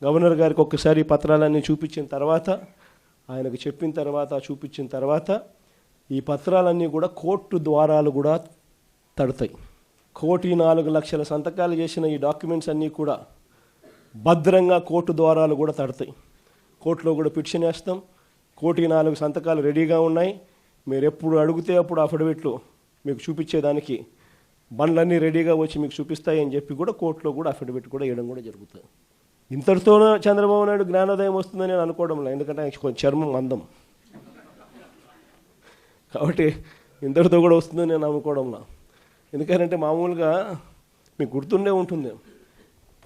Governor గారికి ఒక్కసారి పత్రాలన్నీ చూపించిన తర్వాత, ఆయనకు చెప్పిన తర్వాత, చూపించిన తర్వాత ఈ పత్రాలన్నీ కూడా కోర్టు ద్వారాలు కూడా తడతాయి. 1,04,00,000 సంతకాలు చేసిన ఈ డాక్యుమెంట్స్ అన్నీ కూడా భద్రంగా కోర్టు ద్వారాలు కూడా తడతాయి. కోర్టులో కూడా పిటిషన్ వేస్తాం. 1,04,00,000 సంతకాలు రెడీగా ఉన్నాయి. మీరు ఎప్పుడు అడిగితే అప్పుడు అఫిడవిట్లు మీకు చూపించేదానికి బండ్లన్నీ రెడీగా వచ్చి మీకు చూపిస్తాయి అని చెప్పి కూడా కోర్టులో కూడా అఫిడవిట్ కూడా వేయడం కూడా జరుగుతుంది. ఇంతటితోనే చంద్రబాబు నాయుడు జ్ఞానోదయం వస్తుందని నేను అనుకోవడంలో, ఎందుకంటే ఆయన కొంచెం చర్మం అందం కాబట్టి ఇంతటితో కూడా వస్తుందని నేను అనుకోవడంలో. ఎందుకంటే మామూలుగా మీకు గుర్తుండే ఉంటుంది,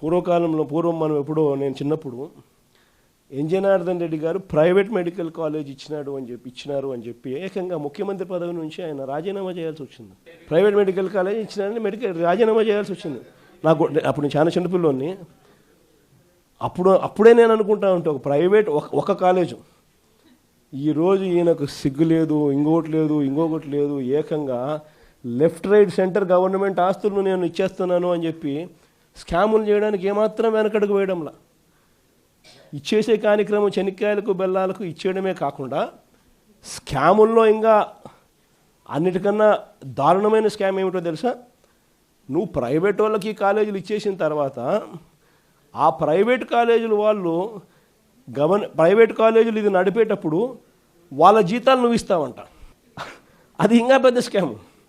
పూర్వం మనం ఎప్పుడో నేను చిన్నప్పుడు జనార్దన్ రెడ్డి గారు ప్రైవేట్ మెడికల్ కాలేజ్ ఇచ్చినారు అని చెప్పి ఏకంగా ముఖ్యమంత్రి పదవి నుంచి ఆయన రాజీనామా చేయాల్సి వచ్చింది. ప్రైవేట్ మెడికల్ కాలేజ్ ఇచ్చినారని రాజీనామా చేయాల్సి వచ్చింది. నాకు అప్పుడు నేను చాలా చిన్నపిల్లోని. అప్పుడే నేను అనుకుంటా ఉంటే ఒక ప్రైవేట్ ఒక కాలేజు, ఈరోజు ఈయనకు సిగ్గు లేదు, ఇంకొకటి లేదు, ఏకంగా లెఫ్ట్ రైట్ సెంటర్ గవర్నమెంట్ ఆస్తులను నేను ఇచ్చేస్తున్నాను అని చెప్పి స్కాములు చేయడానికి ఏమాత్రం వెనకడుగు వేయడంలా. ఇచ్చేసే కార్యక్రమం చెనిక్కాయలకు బెల్లాలకు ఇచ్చేయడమే కాకుండా స్కాముల్లో ఇంకా అన్నిటికన్నా దారుణమైన స్కామ్ ఏమిటో తెలుసా? నువ్వు ప్రైవేట్ వాళ్ళకి కాలేజీలు ఇచ్చేసిన తర్వాత ఆ ప్రైవేట్ కాలేజీలు వాళ్ళు ప్రైవేట్ కాలేజీలు ఇది నడిపేటప్పుడు వాళ్ళ జీతాలు నువ్వు ఇస్తావంట. అది ఇంకా పెద్ద స్కాము.